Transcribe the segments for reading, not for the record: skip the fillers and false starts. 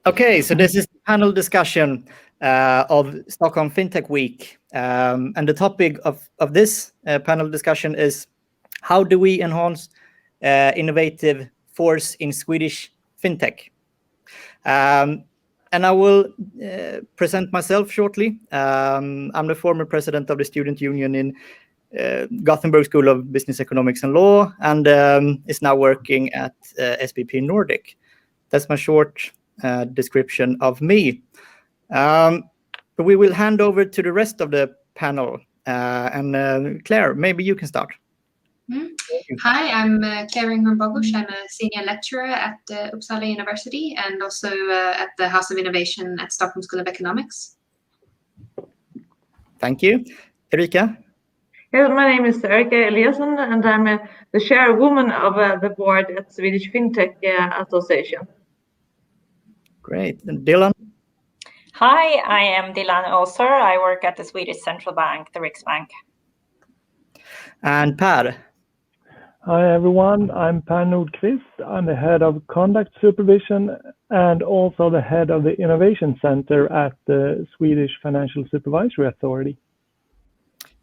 Okay, so this is the panel discussion of Stockholm Fintech Week. And the topic of this panel discussion is how do we enhance innovative force in Swedish Fintech? And I will present myself shortly. I'm the former president of the student union in Gothenburg School of Business Economics and Law, and is now working at SPP Nordic. That's my short description of me. But we will hand over to the rest of the panel. And Claire, maybe you can start. Hi, I'm Claire Ingram-Bogush. I'm a senior lecturer at Uppsala University and also at the House of Innovation at Stockholm School of Economics. Thank you. Erika? Yes, my name is Erika Eliasson, and I'm the chairwoman of the board at Swedish Fintech Association. Great. And Dylan? Hi, I am Dylan Oser. I work at the Swedish Central Bank, the Riksbank. And Per? Hi everyone, I'm Per Nordqvist. I'm the head of conduct supervision and also the head of the innovation center at the Swedish Financial Supervisory Authority.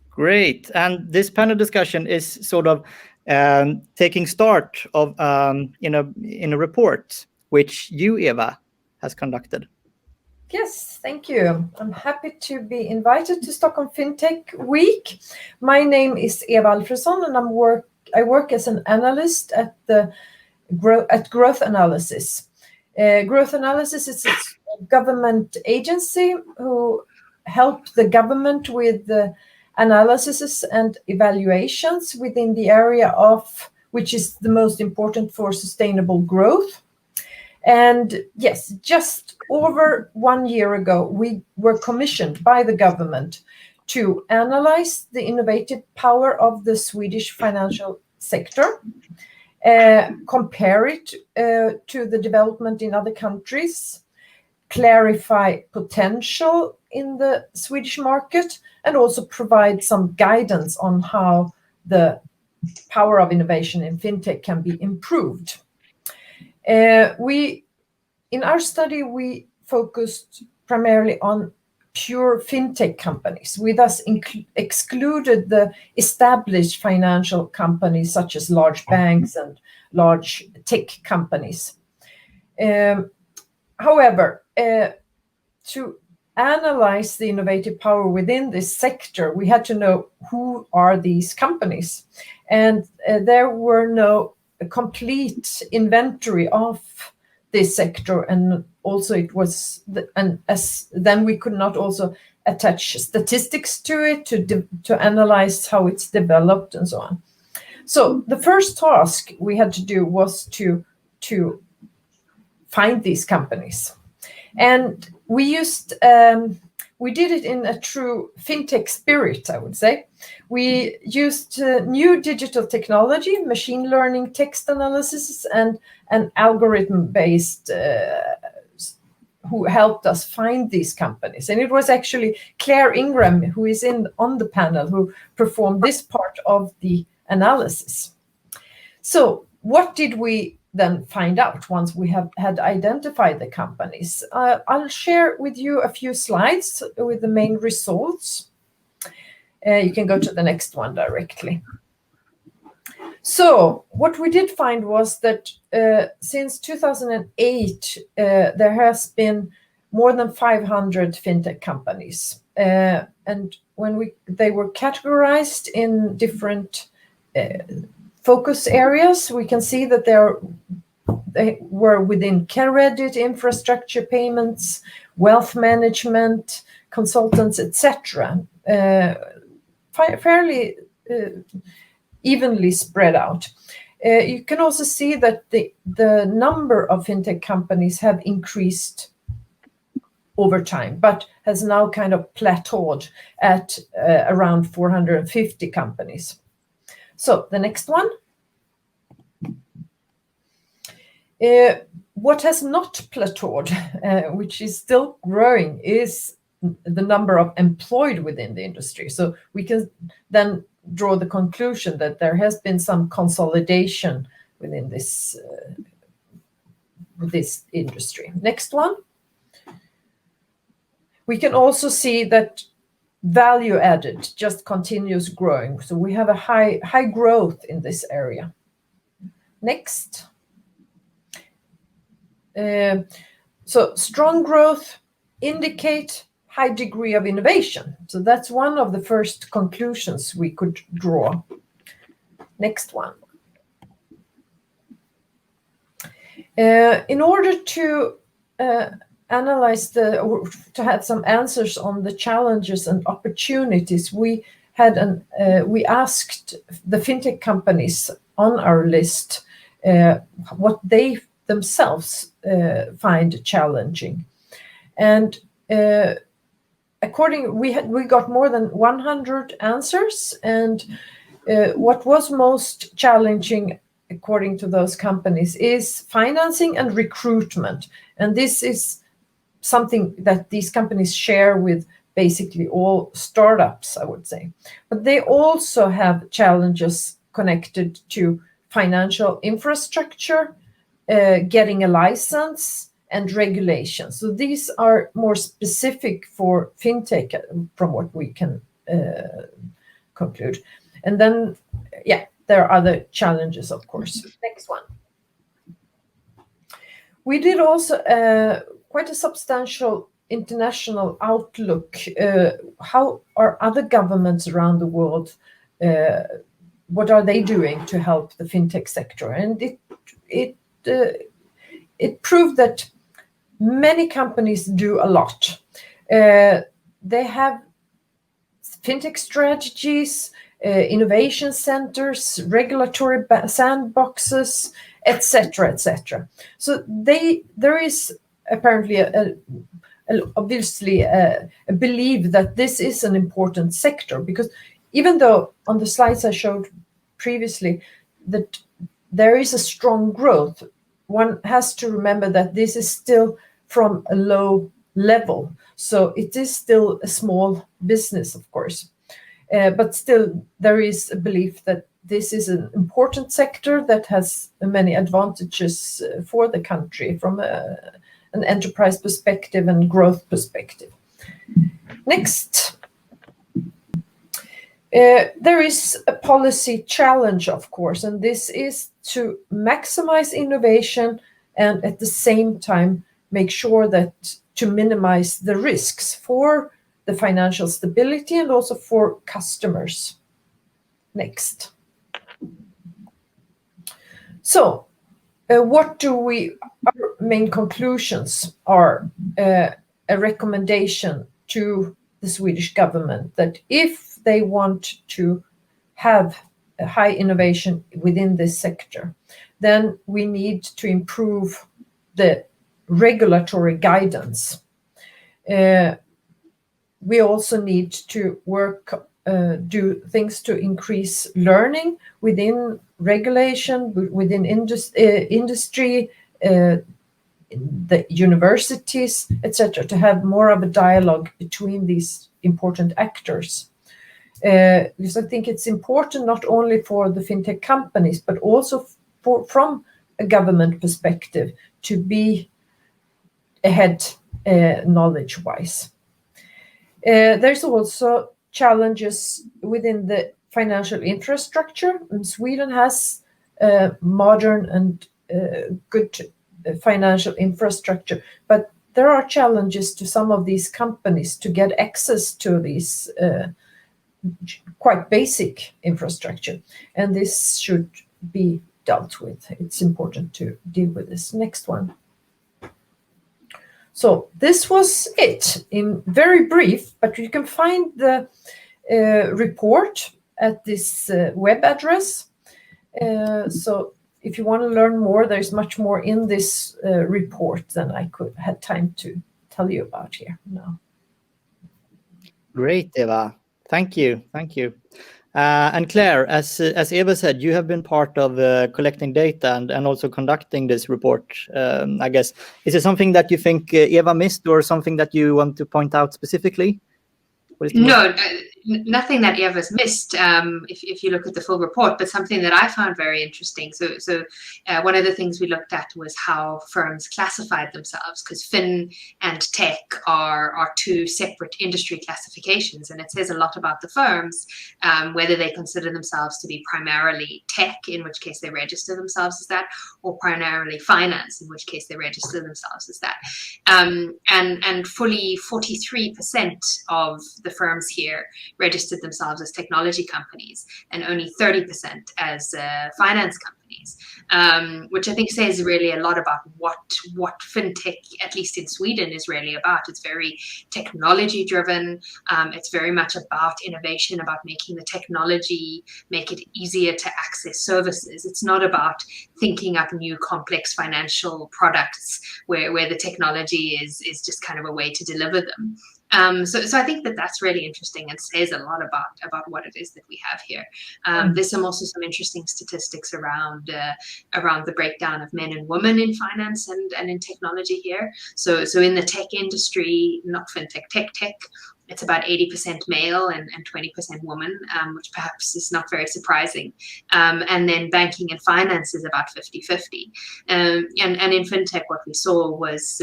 Great. And this panel discussion is sort of taking start of in a report which you, Eva, has conducted. Yes, thank you. I'm happy to be invited to Stockholm Fintech Week. My name is Eva Alfredsson, and I work as an analyst at Growth Analysis. Growth Analysis is a government agency who help the government with the analysis and evaluations within the area of which is the most important for sustainable growth. And yes, just over 1 year ago, we were commissioned by the government to analyze the innovative power of the Swedish financial sector, compare it to the development in other countries, clarify potential in the Swedish market, and also provide some guidance on how the power of innovation in fintech can be improved. In our study, we focused primarily on pure fintech companies. We thus excluded the established financial companies such as large banks and large tech companies. However, to analyze the innovative power within this sector, we had to know who are these companies. And there were no complete inventory of this sector, and also it was, then we could not also attach statistics to it to analyze how it's developed and so on. So the first task we had to do was to find these companies, and we did it in a true fintech spirit, I would say. We used new digital technology, machine learning, text analysis, and an algorithm-based who helped us find these companies. And it was actually Claire Ingram, who is on the panel, who performed this part of the analysis. So what did we then find out once we had identified the companies? I'll share with you a few slides with the main results. You can go to the next one directly. So what we did find was that since 2008, there has been more than 500 fintech companies. And when they were categorized in different focus areas, we can see that they were within credit, infrastructure, payments, wealth management, consultants, etc. Fairly evenly spread out. You can also see that the number of fintech companies have increased over time, but has now kind of plateaued at around 450 companies. So the next one. What has not plateaued, which is still growing, is the number of employed within the industry. So we can then draw the conclusion that there has been some consolidation within this industry. Next one. We can also see that value added just continues growing. So we have a high growth in this area. Next. So strong growth indicate high degree of innovation. So that's one of the first conclusions we could draw. Next one. In order to analyze to have some answers on the challenges and opportunities, we asked the fintech companies on our list what they themselves find challenging, and we got more than 100 answers, and what was most challenging according to those companies is financing and recruitment, and this is something that these companies share with basically all startups, I would say. But they also have challenges connected to financial infrastructure, getting a license, and regulation. So these are more specific for fintech from what we can conclude. And then, there are other challenges, of course. Next one. We did also quite a substantial international outlook. How are other governments around the world, what are they doing to help the fintech sector? And it proved that many companies do a lot. They have fintech strategies, innovation centers, regulatory sandboxes, etc., etc. So there is apparently obviously a belief that this is an important sector, because even though on the slides I showed previously that there is a strong growth, one has to remember that this is still from a low level. So it is still a small business, of course. But still, there is a belief that this is an important sector that has many advantages for the country from an enterprise perspective and growth perspective. Next. There is a policy challenge, of course, and this is to maximize innovation and at the same time make sure that to minimize the risks for the financial stability and also for customers. Next. So, our main conclusions are a recommendation to the Swedish government that if they want to have a high innovation within this sector, then we need to improve the regulatory guidance. We also need to do things to increase learning within regulation, within industry, the universities, etc., to have more of a dialogue between these important actors. Because I think it's important not only for the fintech companies, but also from a government perspective to be ahead knowledge-wise. There's also challenges within the financial infrastructure. And Sweden has modern and good financial infrastructure, but there are challenges to some of these companies to get access to these quite basic infrastructure, and this should be dealt with. It's important to deal with this. Next one. So this was it in very brief, but you can find the report at this web address. So if you want to learn more, there's much more in this report than I could have time to tell you about here now. Great, Eva. Thank you. And Claire, as Eva said, you have been part of collecting data and also conducting this report, I guess. Is it something that you think Eva missed or something that you want to point out specifically? No, nothing that Eva's missed if you look at the full report, but something that I found very interesting. So one of the things we looked at was how firms classified themselves, because fin and tech are two separate industry classifications, and it says a lot about the firms, whether they consider themselves to be primarily tech, in which case they register themselves as that, or primarily finance, in which case they register themselves as that. And fully 43% of the firms here registered themselves as technology companies, and only 30% as finance companies, which I think says really a lot about what fintech, at least in Sweden, is really about. It's very technology driven. It's very much about innovation, about making the technology make it easier to access services. It's not about thinking up new complex financial products where the technology is just kind of a way to deliver them. So I think that's really interesting and says a lot about what it is that we have here. There's also some interesting statistics around the breakdown of men and women in finance and in technology here. So in the tech industry, not fintech, tech, it's about 80% male and 20% woman, which perhaps is not very surprising. And then banking and finance is about 50-50. And in fintech, what we saw was,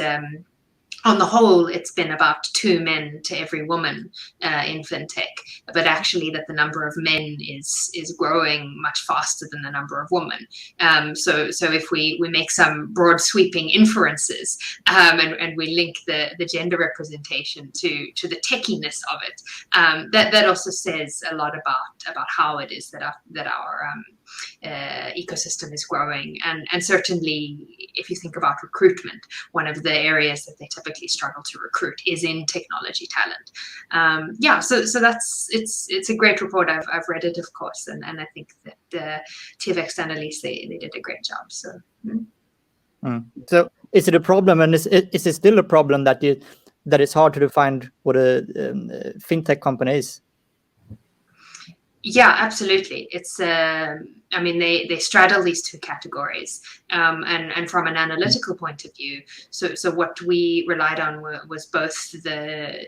on the whole, it's been about 2 men to every woman in fintech, but actually that the number of men is growing much faster than the number of women. So if we make some broad sweeping inferences and we link the gender representation to the techiness of it, that also says a lot about how it is that our ecosystem is growing. And certainly, if you think about recruitment, one of the areas that they typically struggle to recruit is in technology talent. So that's it's a great report. I've read it, of course, and I think that TVX analysts they did a great job. So. So is it a problem, and is it still a problem that it's hard to define what a fintech company is? Yeah, absolutely. It's I mean, they straddle these two categories, and from an analytical point of view. So what we relied on was both the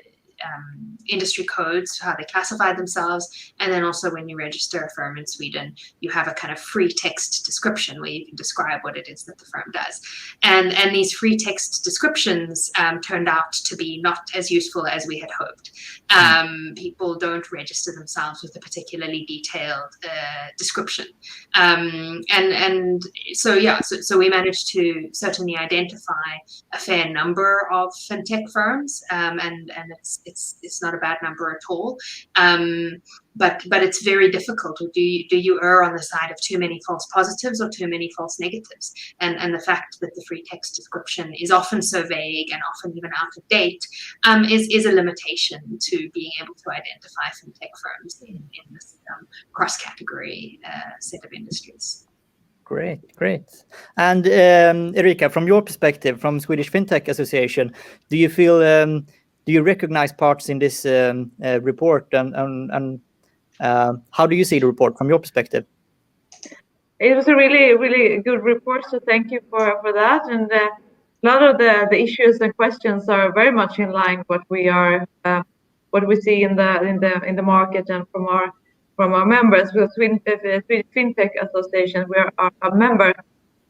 industry codes, how they classify themselves, and then also when you register a firm in Sweden, you have a kind of free text description where you can describe what it is that the firm does. And these free text descriptions turned out to be not as useful as we had hoped. People don't register themselves with a particularly detailed description. And so we managed to certainly identify a fair number of fintech firms, and it's not a bad number at all. But it's very difficult. Do you err on the side of too many false positives or too many false negatives? And the fact that the free text description is often so vague and often even out of date is a limitation to being able to identify fintech firms in this cross-category set of industries. Great. And Erika, from your perspective, from Swedish Fintech Association, do you feel do you recognize parts in this report, and how do you see the report from your perspective? It was a really, really good report, so thank you for that. And a lot of the issues and questions are very much in line with what we see in the market and from our members. With Swedish Fintech Association, we are a member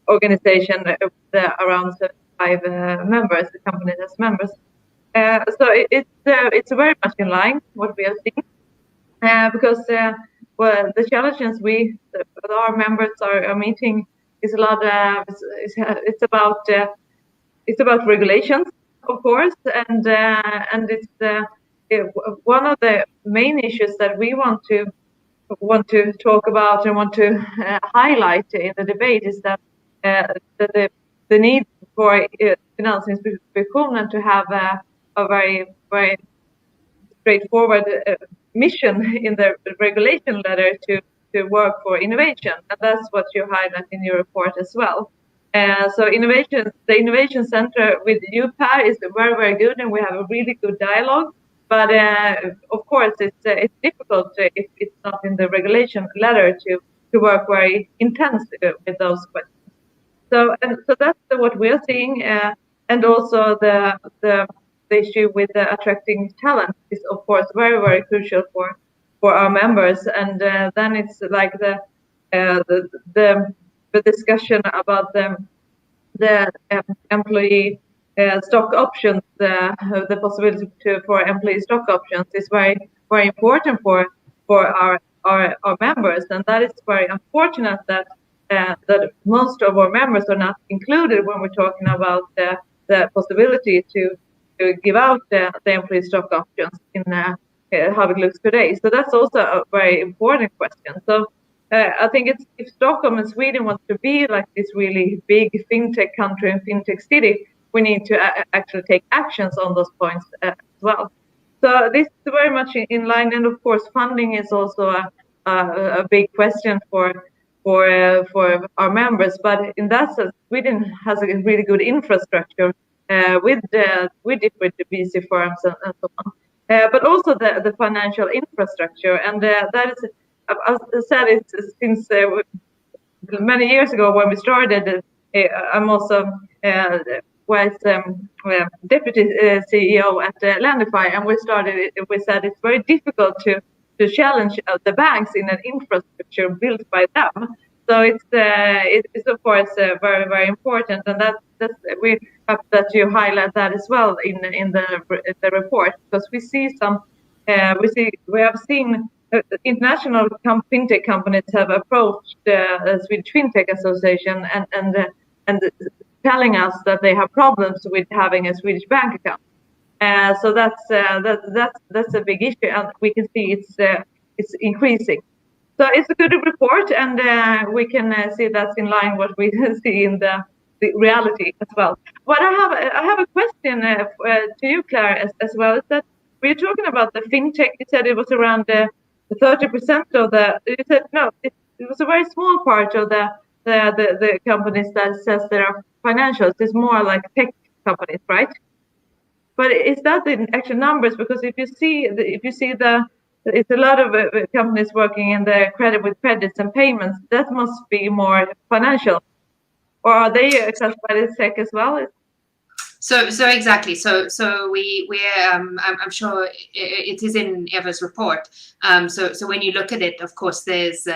organization with around 5 members. The company has members. So it's very much in line what we are seeing, because the challenges our members are meeting is a lot. It's about regulations, of course, and it's one of the main issues that we want to talk about and want to highlight in the debate is that the need for Finansinspektionen to have a very, very straightforward mission in the regulation letter to work for innovation, and that's what you highlight in your report as well. So the Innovation Center with you, Per, is very, very good, and we have a really good dialogue. But of course, it's difficult if it's not in the regulation letter to work very intensely with those questions. So that's what we're seeing, and also the issue with attracting talent is of course very, very crucial our members, and then it's like the discussion about the employee stock options, the possibility for employee stock options is very important for our members, and that is very unfortunate that most of our members are not included when we're talking about the possibility to give out the employee stock options in how it looks today. So that's also a very important question. So I think if Stockholm and Sweden wants to be like this really big fintech country and fintech city, we need to actually take actions on those points as well. So this is very much in line, and of course funding is also a big question for our members. But in that sense, Sweden has a really good infrastructure with different VC firms and so on. But also the financial infrastructure, and that is, as I said, it's since many years ago when we started. I'm also was deputy CEO at Lendify, and we said it's very difficult to challenge the banks in an infrastructure built by them. So it's of course very, very important, and that's we hope that you highlight that as well in the report, because we have seen international fintech companies have approached the Swedish Fintech Association and telling us that they have problems with having a Swedish bank account. So that's a big issue, and we can see it's increasing. So it's a good report, and we can see that's in line what we see in the reality as well. But I have a question to you, Claire, as well. Is that we're talking about the fintech? You said it was around 30% of the. You said no, it was a very small part of the companies that says there are financials. It's more like tech companies, right? But is that the actual numbers? Because if you see it's a lot of companies working in the credits and payments. That must be more financial, or are they classified as tech as well? So exactly. So I'm sure it is in Eva's report. So when you look at it, of course, there's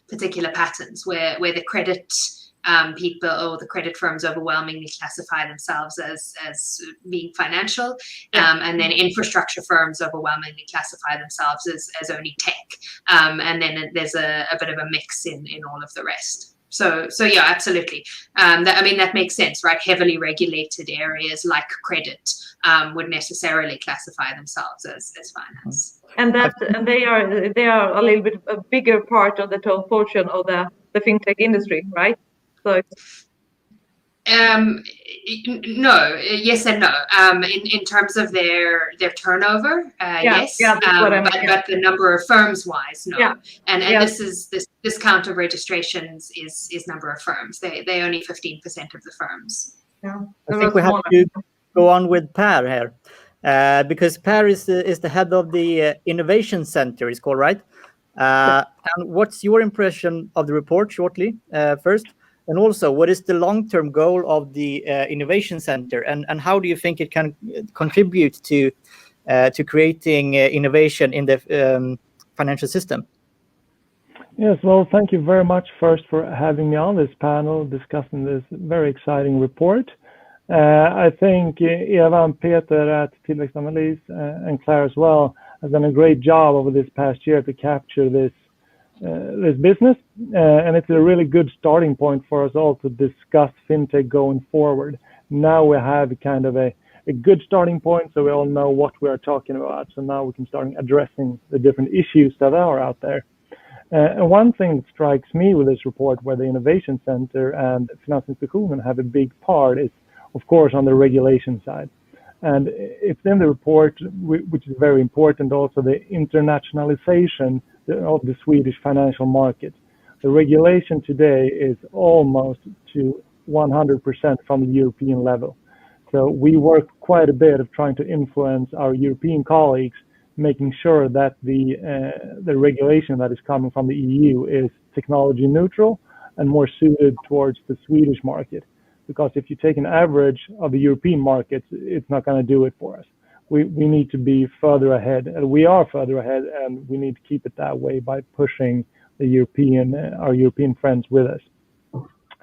particular patterns where the credit people or the credit firms overwhelmingly classify themselves as being financial, and then infrastructure firms overwhelmingly classify themselves as only tech, and then there's a bit of a mix in all of the rest. So yeah, absolutely. That makes sense, right? Heavily regulated areas like credit would necessarily classify themselves as finance. And they are a little bit a bigger part of the total portion of the fintech industry, right? So no, yes and no. In terms of their turnover, yes. But the number of firms wise, no. Yeah. And this count of registrations is number of firms. They only 15% of the firms. Yeah. I think we have to go on with Per here, because Per is the head of the Innovation Center. It's called, right? And what's your impression of the report shortly first? And also, what is the long-term goal of the Innovation Center, and how do you think it can contribute to creating innovation in the financial system? Yes, well, thank you very much first for having me on this panel discussing this very exciting report. I think Eva and Peter at Tillväxtanalys and Claire as well has done a great job over this past year to capture this business, and it's a really good starting point for us all to discuss fintech going forward. Now we have kind of a good starting point, so we all know what we are talking about. So now we can start addressing the different issues that are out there. And one thing that strikes me with this report, where the Innovation Center and Finansinspektionen have a big part, is of course on the regulation side. And it's in the report, which is very important, also the internationalization of the Swedish financial market. The regulation today is almost to 100% from the European level. So we work quite a bit of trying to influence our European colleagues, making sure that the regulation that is coming from the EU is technology neutral and more suited towards the Swedish market. Because if you take an average of the European markets, it's not going to do it for us. we need to be further ahead, and we are further ahead, and we need to keep it that way by pushing our European friends with us.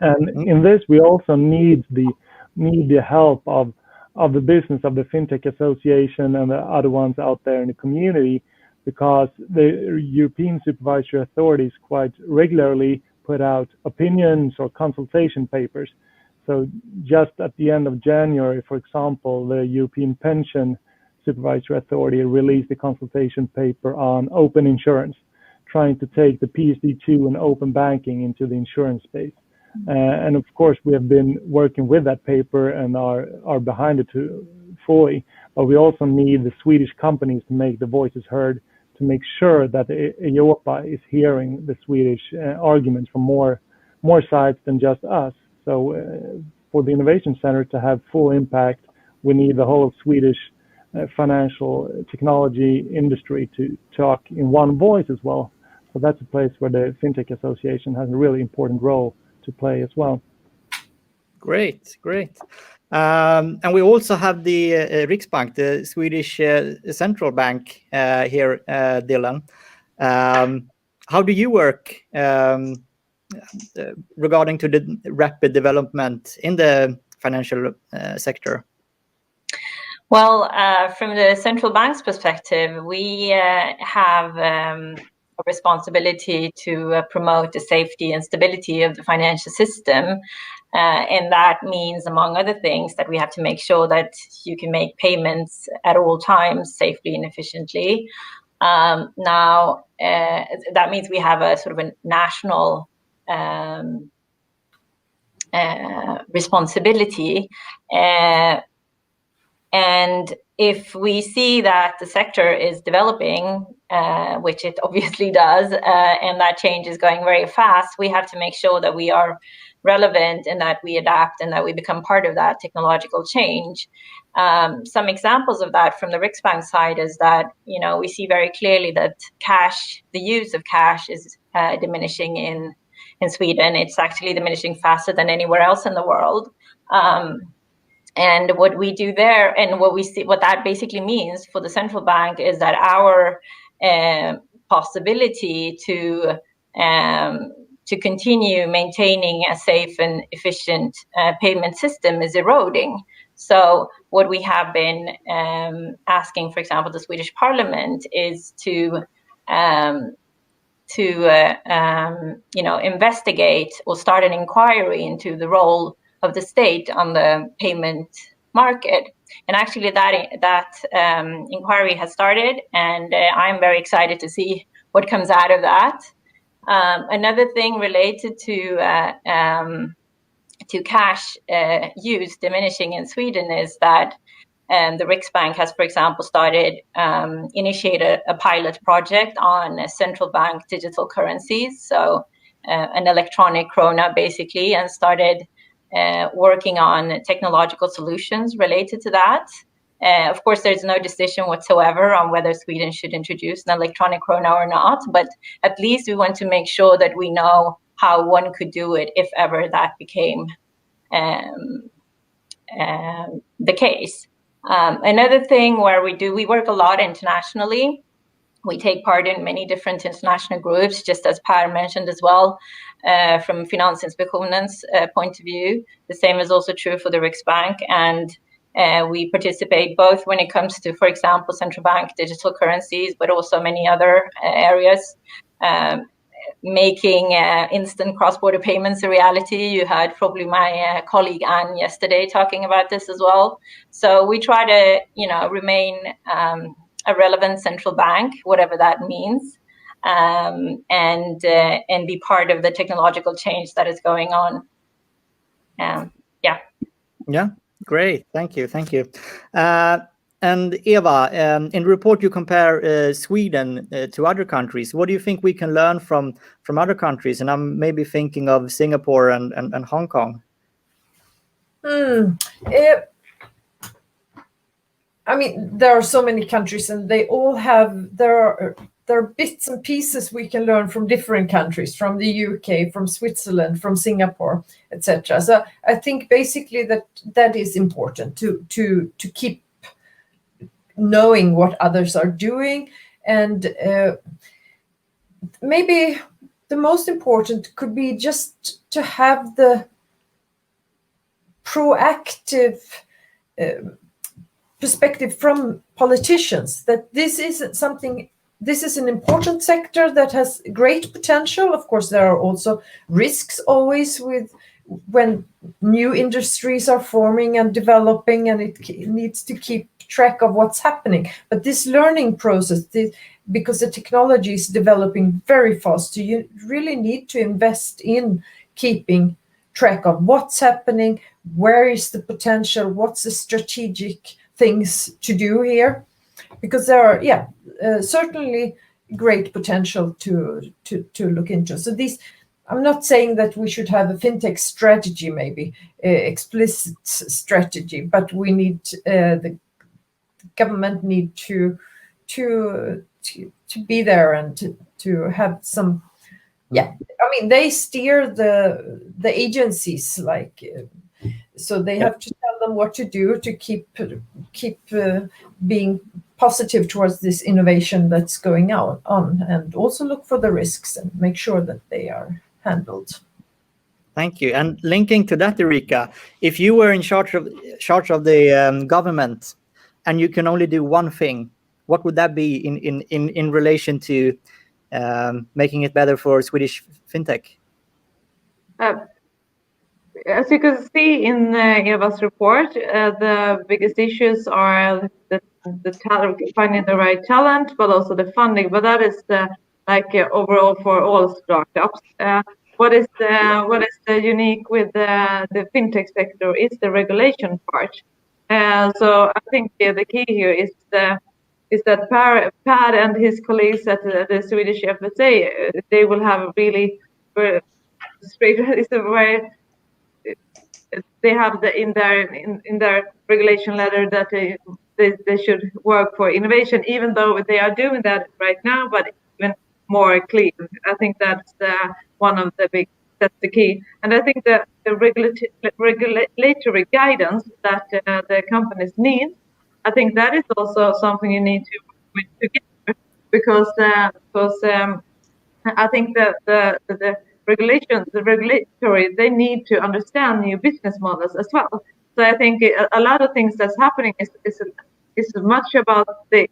And in this, we also need the help of the business, of the Fintech Association and the other ones out there in the community, because the European supervisory authorities quite regularly put out opinions or consultation papers. So just at the end of January, for example, the European Pension Supervisory Authority released a consultation paper on open insurance, trying to take the PSD2 and open banking into the insurance space. And of course, we have been working with that paper and are behind it fully. But we also need the Swedish companies to make the voices heard, to make sure that EIOPA is hearing the Swedish arguments from more sides than just us. So for the Innovation Center to have full impact, we need the whole of Swedish financial technology industry to talk in one voice as well. So that's a place where the Fintech Association has a really important role to play as well. Great. And we also have the Riksbank, the Swedish central bank here, Dylan. How do you work regarding to the rapid development in the financial sector? Well, from the central bank's perspective, we have a responsibility to promote the safety and stability of the financial system. And that means, among other things, that we have to make sure that you can make payments at all times safely and efficiently. Now, that means we have a sort of a national responsibility. And if we see that the sector is developing, which it obviously does, and that change is going very fast, we have to make sure that we are relevant and that we adapt and that we become part of that technological change. Some examples of that from the Riksbank side is that, we see very clearly that the use of cash is diminishing in Sweden. It's actually diminishing faster than anywhere else in the world. And what we do there, and what that basically means for the central bank, is that our possibility to continue maintaining a safe and efficient payment system is eroding. So what we have been asking, for example, the Swedish Parliament is to investigate or start an inquiry into the role of the state on the payment market. And actually that inquiry has started, and I'm very excited to see what comes out of that. Another thing related to cash use diminishing in Sweden is that the Riksbank has, for example, initiated a pilot project on central bank digital currencies, so an electronic krona basically, and started working on technological solutions related to that. Of course, there's no decision whatsoever on whether Sweden should introduce an electronic krona or not, but at least we want to make sure that we know how one could do it if ever that became the case. Another thing where we work a lot internationally. We take part in many different international groups, just as Per mentioned as well, from Finansinspektionen's point of view. The same is also true for the Riksbank. And we participate both when it comes to, for example, central bank digital currencies, but also many other areas, making instant cross-border payments a reality. You heard probably my colleague Anne yesterday talking about this as well. So we try to, remain a relevant central bank, whatever that means, and be part of the technological change that is going on. Yeah, great. Thank you. And Eva, in the report you compare Sweden to other countries. What do you think we can learn from other countries? And I'm maybe thinking of Singapore and Hong Kong. I mean, there are so many countries, and they all have there are bits and pieces we can learn from different countries, from the UK, from Switzerland, from Singapore, etc. So I think basically that is important to keep knowing what others are doing, and maybe the most important could be just to have the proactive perspective from politicians that this is an important sector that has great potential. Of course, there are also risks always with when new industries are forming and developing, and it needs to keep track of what's happening. But this learning process, because the technology is developing very fast, so you really need to invest in keeping track of what's happening, where is the potential, what's the strategic things to do here, because there are certainly great potential to look into. So these, I'm not saying that we should have a fintech strategy, maybe explicit strategy, but we need the government need to be there and to have some. Yeah, I mean, they steer the agencies, like, so they have to tell them what to do to keep being positive towards this innovation that's going on, and also look for the risks and make sure that they are handled. Thank you. And linking to that, Erika, if you were in charge of the government, and you can only do one thing, what would that be in relation to making it better for Swedish fintech? As you can see in Eva's report, the biggest issues are the talent, finding the right talent, but also the funding. But that is overall for all startups. What is the unique with the fintech sector is the regulation part. So I think the key here is that Per and his colleagues at the Swedish FSA, they will have a really straight. It's a very they have in their regulation letter that they should work for innovation, even though they are doing that right now, but even more clear. I think that's one of that's the key. And I think the regulatory guidance that the companies need, I think that is also something you need to put together, because I think that the regulatory, they need to understand new business models as well. So I think a lot of things that's happening is much about they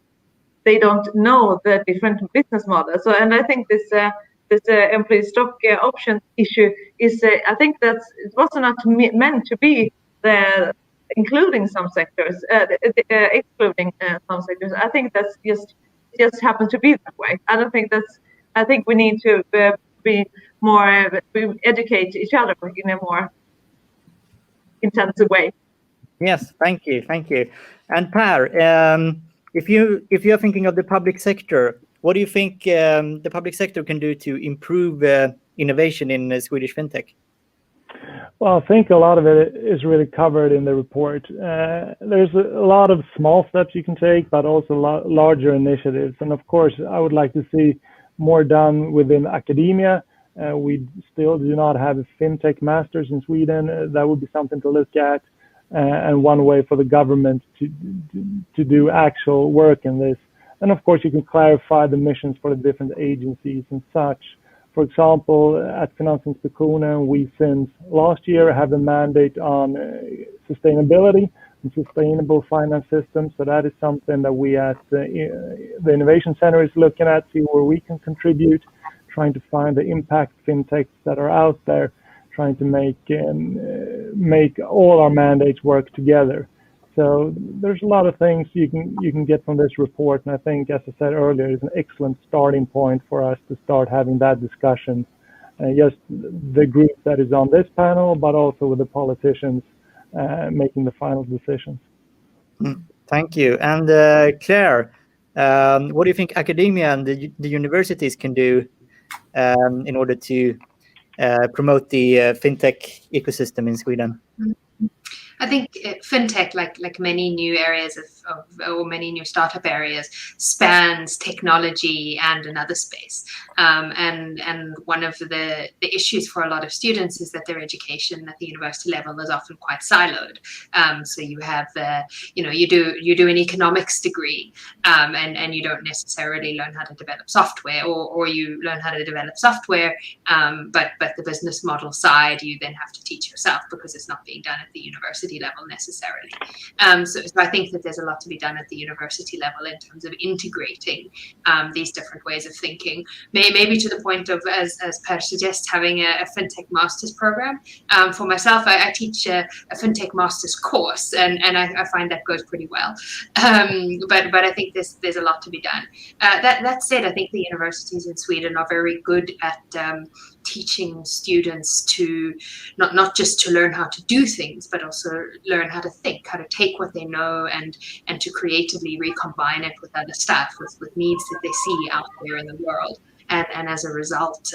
don't know the different business models. So, and I think this employee stock option issue is I think it was not meant to be including some sectors, excluding some sectors. I think that's just happens to be that way. I think we need to be more, educate each other in a more intensive way. Yes, thank you. And Per, if you're thinking of the public sector, what do you think the public sector can do to improve innovation in Swedish fintech? Well, I think a lot of it is really covered in the report. There's a lot of small steps you can take, but also larger initiatives. And of course, I would like to see more done within academia. We still do not have a fintech masters in Sweden. That would be something to look at, and one way for the government to do actual work in this. And of course, you can clarify the missions for the different agencies and such. For example, at Finansinspektionen, we since last year have a mandate on sustainability and sustainable finance systems. So that is something that we at the Innovation Center is looking at, see where we can contribute, trying to find the impact fintechs that are out there, trying to make all our mandates work together. So there's a lot of things you can get from this report, and I think, as I said earlier, it's an excellent starting point for us to start having that discussion. Just the group that is on this panel, but also with the politicians making the final decisions. Thank you. And Claire, what do you think academia and the universities can do in order to promote the fintech ecosystem in Sweden? I think fintech, like many new areas or many new startup areas, spans technology and another space. And one of the issues for a lot of students is that their education at the university level is often quite siloed. So you have you do an economics degree, and you don't necessarily learn how to develop software, or you learn how to develop software, but the business model side you then have to teach yourself because it's not being done at the university level necessarily. So I think that there's a lot to be done at the university level in terms of integrating these different ways of thinking. Maybe to the point of, as Per suggests, having a fintech master's program. For myself, I teach a fintech master's course, and I find that goes pretty well. But I think there's a lot to be done. That said, I think the universities in Sweden are very good at teaching students to not just to learn how to do things, but also learn how to think, how to take what they know and to creatively recombine it with other stuff, with needs that they see out there in the world. And as a result,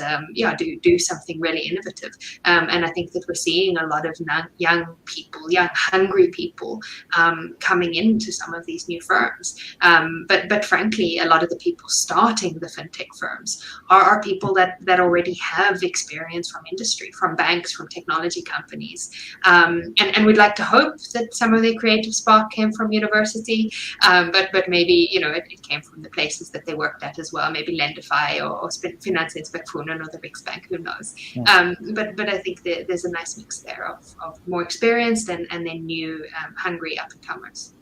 do something really innovative. And I think that we're seeing a lot of young people, young, hungry people coming into some of these new firms. But frankly, a lot of the people starting the fintech firms are people that already have experience from industry, from banks, from technology companies. And we'd like to hope that some of the creative spark came from university, but maybe it came from the places that they worked at as well, maybe Lendify or Finansinspektionen or the Riksbank, who knows. Yeah. But I think there's a nice mix there of more experienced and then new hungry up-and-comers.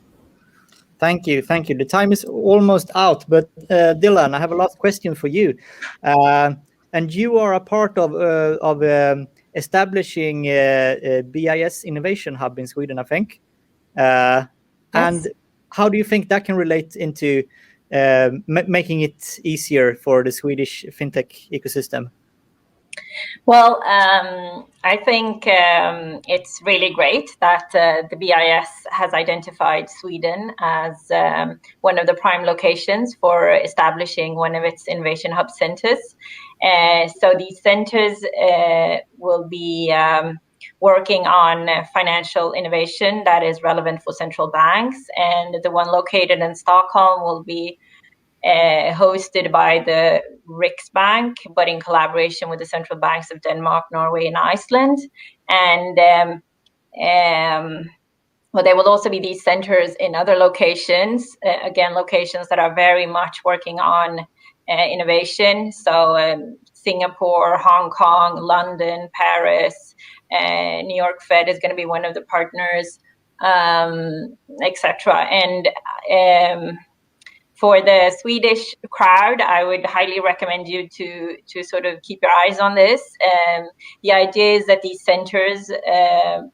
Thank you. The time is almost out, but Dylan, I have a last question for you. And you are a part of establishing BIS Innovation Hub in Sweden, I think. Yes. And how do you think that can relate into making it easier for the Swedish fintech ecosystem? Well, I think it's really great that the BIS has identified Sweden as one of the prime locations for establishing one of its Innovation Hub centers. So these centers will be working on financial innovation that is relevant for central banks. And the one located in Stockholm will be hosted by the Riksbank, but in collaboration with the central banks of Denmark, Norway, and Iceland. And there will also be these centers in other locations, again, locations that are very much working on innovation. So Singapore, Hong Kong, London, Paris, New York Fed is going to be one of the partners, etc. And for the Swedish crowd, I would highly recommend you to sort of keep your eyes on this. The idea is that these centers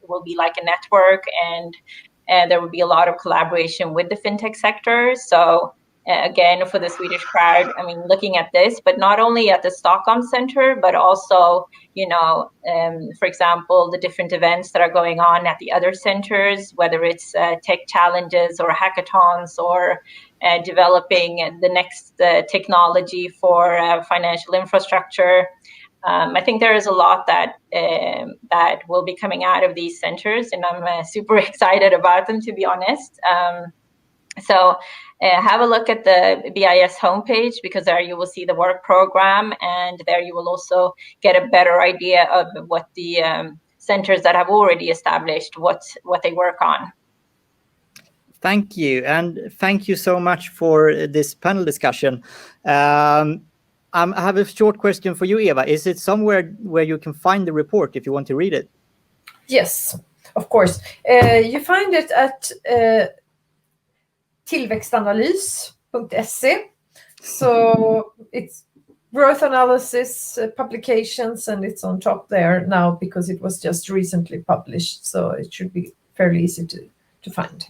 will be like a network, and there will be a lot of collaboration with the fintech sector. So again, for the Swedish crowd, I mean, looking at this, but not only at the Stockholm Center, but also, for example, the different events that are going on at the other centers, whether it's tech challenges or hackathons or developing the next technology for financial infrastructure. I think there is a lot that will be coming out of these centers, and I'm super excited about them, to be honest. So have a look at the BIS homepage, because there you will see the work program, and there you will also get a better idea of what the centers that have already established, what they work on. Thank you. And thank you so much for this panel discussion. I have a short question for you, Eva. Is it somewhere where you can find the report if you want to read it? Yes, of course. You find it at tillväxtanalys.se. So it's growth analysis publications, and it's on top there now because it was just recently published. So it should be fairly easy to find.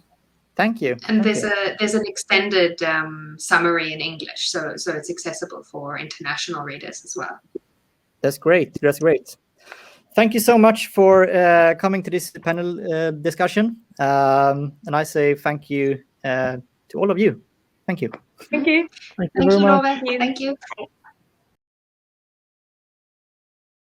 Thank you. And there's an extended summary in English, so it's accessible for international readers as well. That's great. Thank you so much for coming to this panel discussion. And I say thank you to all of you. Thank you. Thank you. Thank you very much. Thank you.